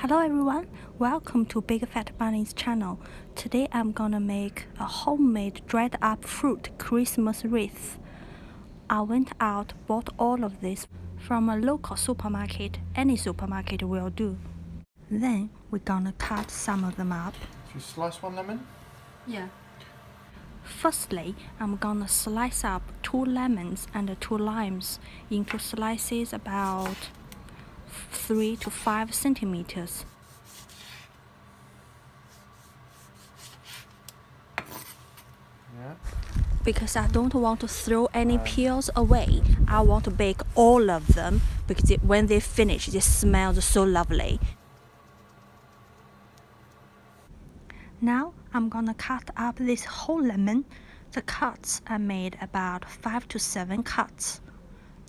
Hello everyone, welcome to Big Fat Bunny's channel. Today I'm gonna make a homemade dried up fruit Christmas wreath. I went out, bought all of this from a local supermarket. Any supermarket will do. Then we're gonna cut some of them up. Should you slice one lemon? Yeah. Firstly, I'm gonna slice up 2 lemons and 2 limes into slices about 3 to 5 centimeters. Yeah. Because I don't want to throw any peels away. I want to bake all of them because when they finish, they smell so lovely. Now I'm gonna cut up this whole lemon. The cuts I made about 5 to 7 cuts.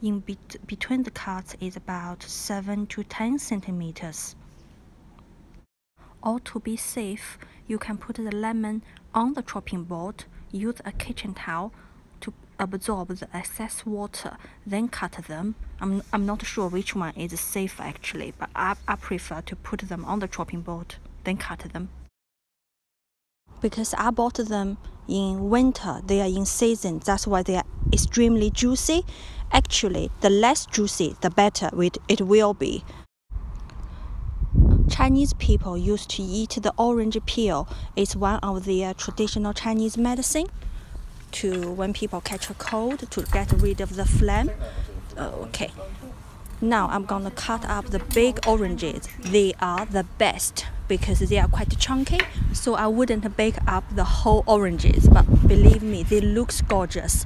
In between the cuts is about 7 to 10 centimeters. Or to be safe, you can put the lemon on the chopping board, use a kitchen towel to absorb the excess water, then cut them. I'm not sure which one is safe actually, but I prefer to put them on the chopping board, then cut them. Because I bought them in winter, they are in season, that's why they are extremely juicy. Actually, the less juicy, the better it will be. Chinese people used to eat the orange peel. It's one of their traditional Chinese medicine to when people catch a cold to get rid of the phlegm. Okay. Now I'm gonna cut up the big oranges. They are the best because they are quite chunky, so I wouldn't bake up the whole oranges, but believe me, they look gorgeous.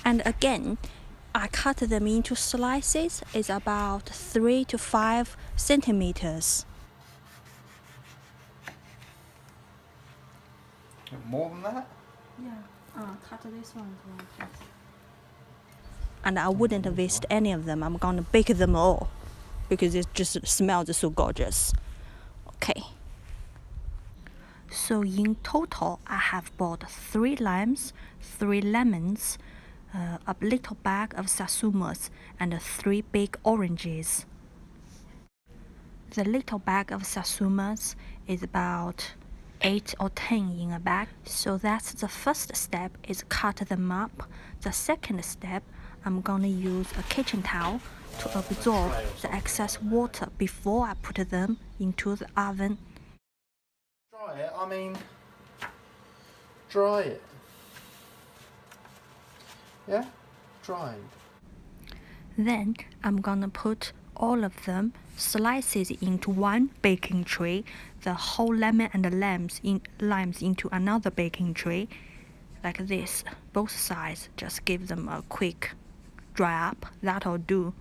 And again, I cut them into slices. It's about 3 to 5 centimeters. More than that? Yeah, cut this one as well, please. And I wouldn't waste any of them. I'm gonna bake them all because it just smells so gorgeous. Okay. So in total, I have bought 3 limes, 3 lemons, a little bag of satsumas, and 3 big oranges. The little bag of satsumas is about 8 or 10 in a bag. So that's the first step, is cut them up. The second step, I'm gonna use a kitchen towel to absorb the excess water before I put them into the oven. Dry it, I mean, dry it. Yeah? Dried. Then I'm gonna put all of them slices into one baking tray, the whole lemon and the limes into another baking tray, like this, both sides. Just give them a quick dry up, that'll do.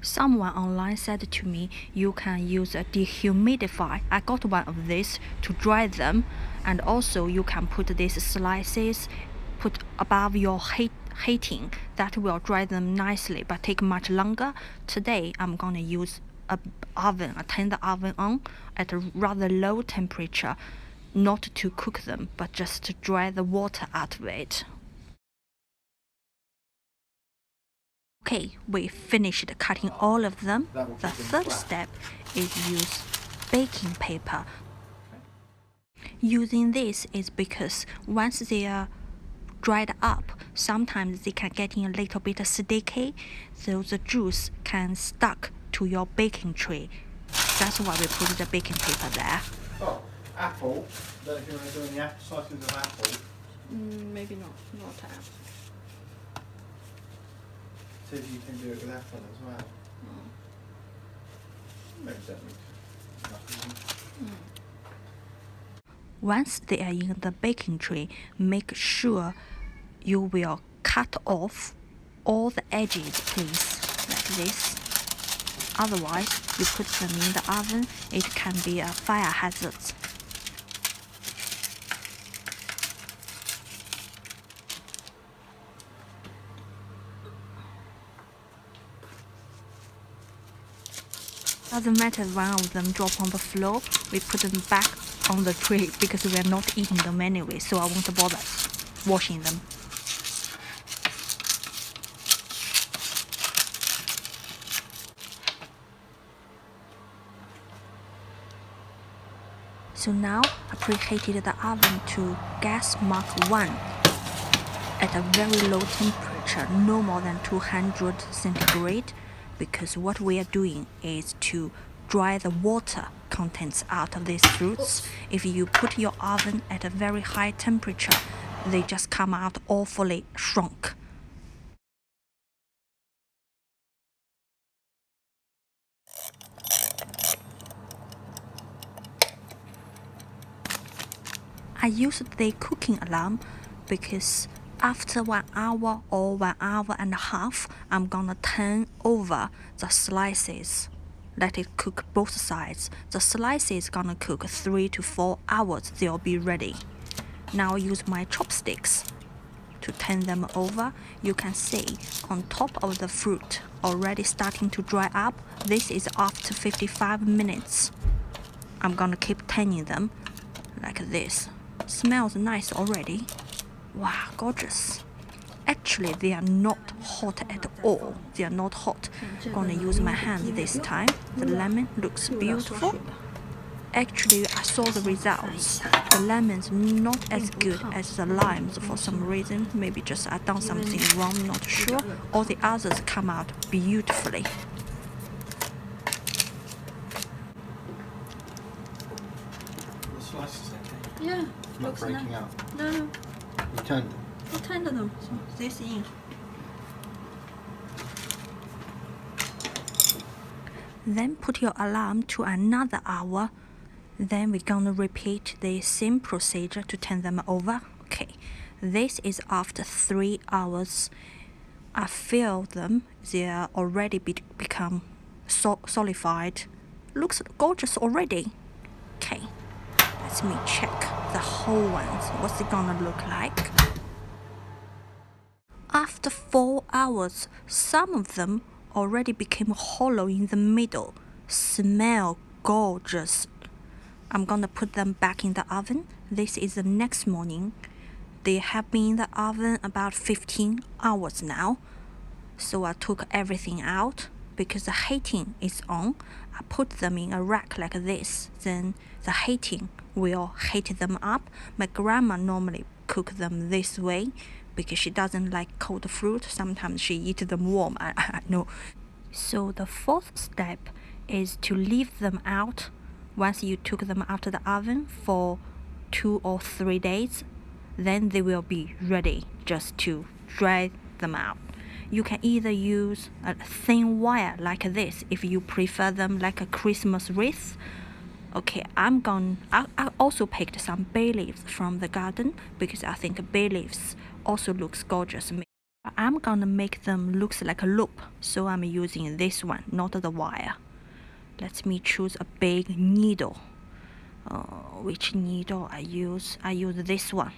Someone online said to me, you can use a dehumidifier. I got one of these to dry them, and also you can put these slices put above your heating. That will dry them nicely, but take much longer. Today I'm gonna use a turn the oven on at a rather low temperature, not to cook them, but just to dry the water out of it. Okay, we finished cutting all of them. The third step is use baking paper. Using this is because once they are dried up, sometimes they can get in a little bit sticky, so the juice can stuck to your baking tray. That's why we put the baking paper there. Oh, apple. I don't know if you want to do any slices of apple. Maybe not apple. See if you can do it with apple as well. Maybe don't. Once they are in the baking tray, make sure you will cut off all the edges, please, like this. Otherwise, you put them in the oven, it can be a fire hazard. Doesn't matter if one of them drop on the floor, we put them back on the tray because we are not eating them anyway, so I won't bother washing them. So now I preheated the oven to gas mark 1 at a very low temperature, no more than 200 centigrade, because what we are doing is to dry the water contents out of these fruits. If you put your oven at a very high temperature, they just come out awfully shrunk. I used the cooking alarm because after 1 hour or 1 hour and a half, I'm gonna turn over the slices. Let it cook both sides. The slices gonna cook 3 to 4 hours, they'll be ready. Now I use my chopsticks to turn them over. You can see on top of the fruit already starting to dry up. This is after 55 minutes. I'm gonna keep turning them like this. Smells nice already. Wow, gorgeous. Actually, they are not hot at all. They are not hot. Gonna use my hand this time. The lemon looks beautiful. Actually, I saw the results. The lemon's not as good as the limes for some reason. Maybe just I done something wrong, not sure. All the others come out beautifully. The slices okay? Yeah, Not looks breaking nice. up. No, You turned them. I turned them. So this in. Then put your alarm to another hour. Then we're gonna repeat the same procedure to turn them over. Okay, this is after 3 hours. I feel them. They are already become solidified. Looks gorgeous already. Okay, let me check the whole ones. What's it gonna look like? After 4 hours, some of them already became hollow in the middle. Smell gorgeous. I'm gonna put them back in the oven. This is the next morning. They have been in the oven about 15 hours now. So I took everything out because the heating is on. I put them in a rack like this. Then the heating will heat them up. My grandma normally cook them this way because she doesn't like cold fruit. Sometimes she eats them warm. I know. So the fourth step is to leave them out once you took them out of the oven for 2 or 3 days. Then they will be ready just to dry them out. You can either use a thin wire like this if you prefer them like a Christmas wreath. Okay, I also picked some bay leaves from the garden because I think bay leaves also looks gorgeous. I'm gonna make them look like a loop, so I'm using this one, not the wire. Let me choose a big needle. Which needle I use? I use this one.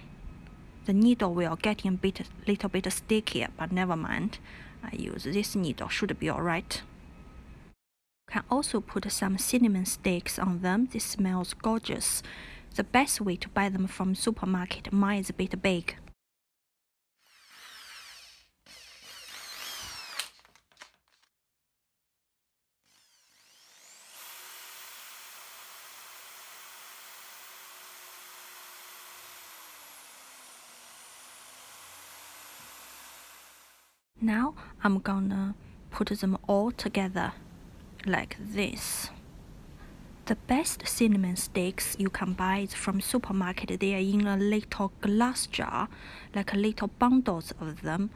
The needle will get a little bit stickier, but never mind. I use this needle, should be alright. Can also put some cinnamon sticks on them. This smells gorgeous. The best way to buy them from supermarket. Mine is a bit big. Now I'm gonna put them all together like this. The best cinnamon sticks you can buy is from supermarket. They are in a little glass jar, like little bundles of them.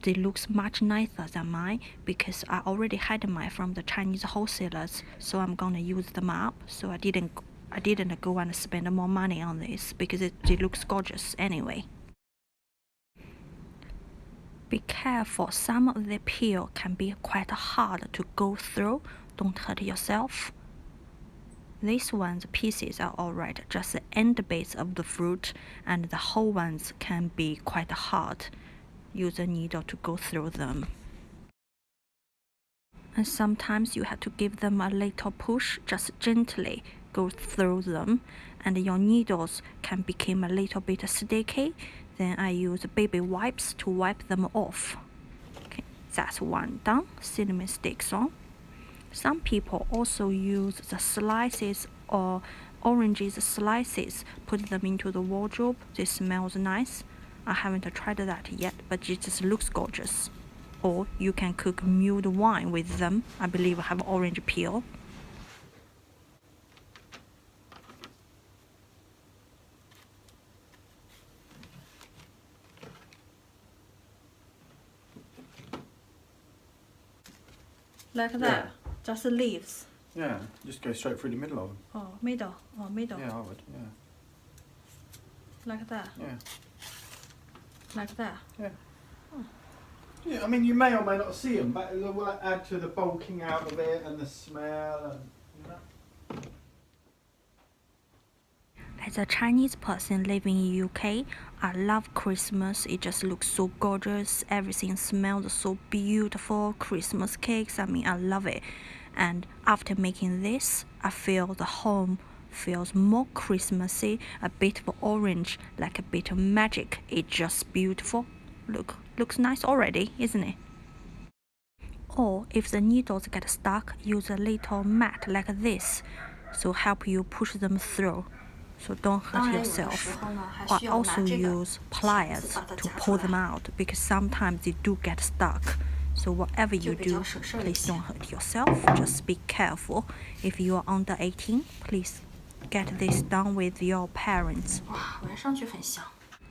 They look much nicer than mine because I already had mine from the Chinese wholesalers, so I'm gonna use them up. So I didn't go and spend more money on this because it looks gorgeous anyway. Be careful, some of the peel can be quite hard to go through. Don't hurt yourself. These ones, pieces are alright, just the end bits of the fruit, and the whole ones can be quite hard. Use a needle to go through them. And sometimes you have to give them a little push, just gently go through them, and your needles can become a little bit sticky. Then I use baby wipes to wipe them off. Okay, that's one done. Cinnamon sticks on. Some people also use the slices or oranges slices, put them into the wardrobe. They smells nice. I haven't tried that yet, but it just looks gorgeous. Or you can cook mulled wine with them. I believe I have orange peel. Like that, just the leaves. Yeah, just go straight through the middle of them. Oh, middle. Oh, middle. Yeah, I would, yeah. Like that. Yeah. Like that. Yeah. Oh. Yeah, I mean, you may or may not see them, but it will add to the bulking out of it and the smell and, you know. As a Chinese person living in UK, I love Christmas. It just looks so gorgeous. Everything smells so beautiful. Christmas cakes, I mean, I love it. And after making this, I feel the home feels more Christmassy, a bit of orange, like a bit of magic. It's just beautiful. Looks nice already, isn't it? Or if the needles get stuck, use a little mat like this, so help you push them through. So don't hurt yourself. I also use pliers to pull them out because sometimes they do get stuck. So whatever you do, please don't hurt yourself. Just be careful. If you are under 18, please get this done with your parents.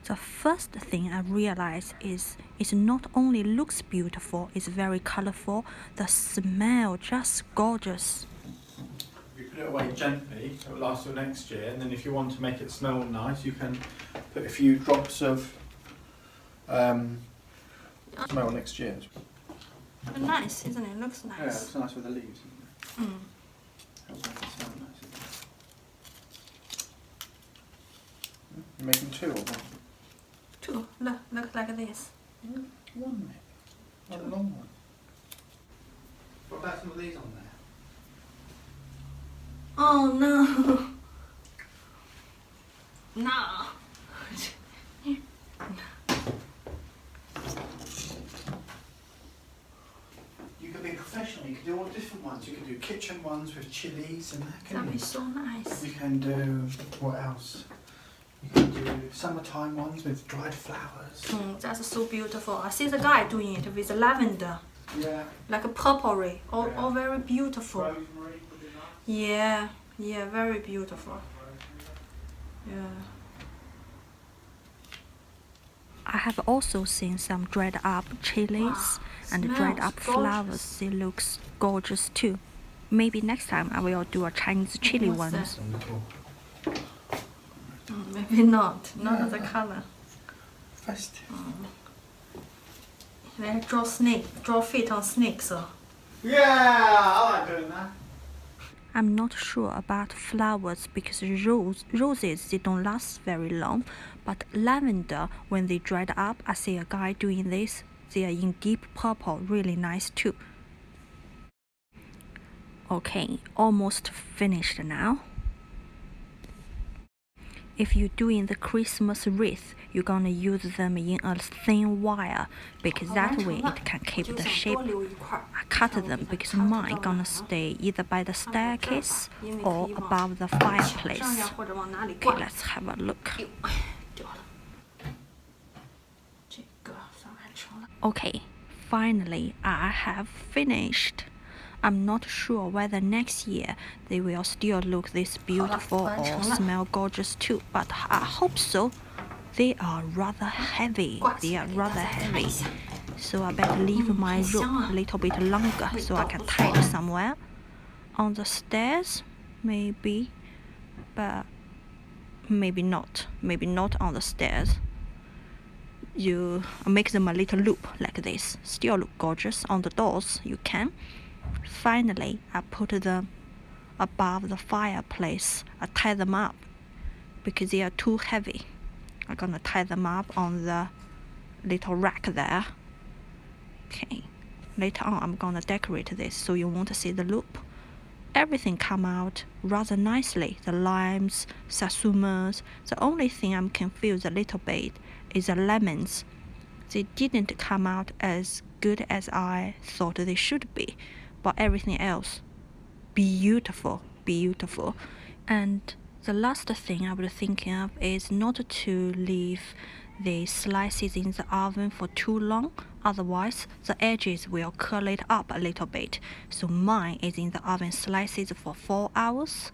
The first thing I realized is it not only looks beautiful, it's very colorful. The smell just gorgeous. If you put it away gently, it will last till next year. And then if you want to make it smell nice, you can put a few drops of smell next year. Nice, isn't it? Looks nice. Yeah, it's nice with the leaves. Isn't it? Helps make it smell nice. You're making two or one? Two. Look like this. One, maybe. Not a long one. What about some of these on there? Oh no. No. You could be professional. You could do all different ones. You could do kitchen ones with chilies and that. That'd be so nice. You can do what else? You can do summertime ones with dried flowers. That's so beautiful. I see the guy doing it with lavender. Yeah. Like a potpourri. All, Yeah. all very beautiful. Rosemary would be nice. Yeah, very beautiful. Yeah. I have also seen some dried up chilies and dried up flowers. It looks gorgeous too. Maybe next time I will do a Chinese chili ones. Maybe not. Not the color. Festive. They draw feet on snakes. Yeah, I like doing that. I'm not sure about flowers because roses they don't last very long, but lavender when they dried up, I see a guy doing this. They are in deep purple, really nice too. Okay, almost finished now. If you're doing the Christmas wreath, you're gonna use them in a thin wire because that way it can keep the shape. I cut them because mine gonna stay either by the staircase or above the fireplace. Okay, let's have a look. Okay, finally I have finished. I'm not sure whether next year they will still look this beautiful or smell gorgeous too, but I hope so. They are rather heavy. So I better leave my rope a little bit longer so I can tie it somewhere. On the stairs, maybe, but maybe not. Maybe not on the stairs. You make them a little loop like this. Still look gorgeous. On the doors, you can. Finally, I put them above the fireplace. I tie them up because they are too heavy. I'm gonna tie them up on the little rack there. Okay, later on I'm gonna decorate this so you won't see the loop. Everything come out rather nicely. The limes, satsumas. The only thing I'm confused a little bit is the lemons. They didn't come out as good as I thought they should be. But everything else, beautiful. And The last thing I would think of is not to leave the slices in the oven for too long, otherwise the edges will curl it up a little bit. So mine is in the oven slices for 4 hours,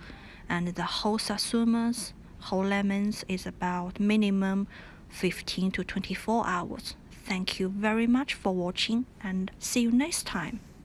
and the whole satsumas, whole lemons is about minimum 15 to 24 hours. Thank you very much for watching, and see you next time.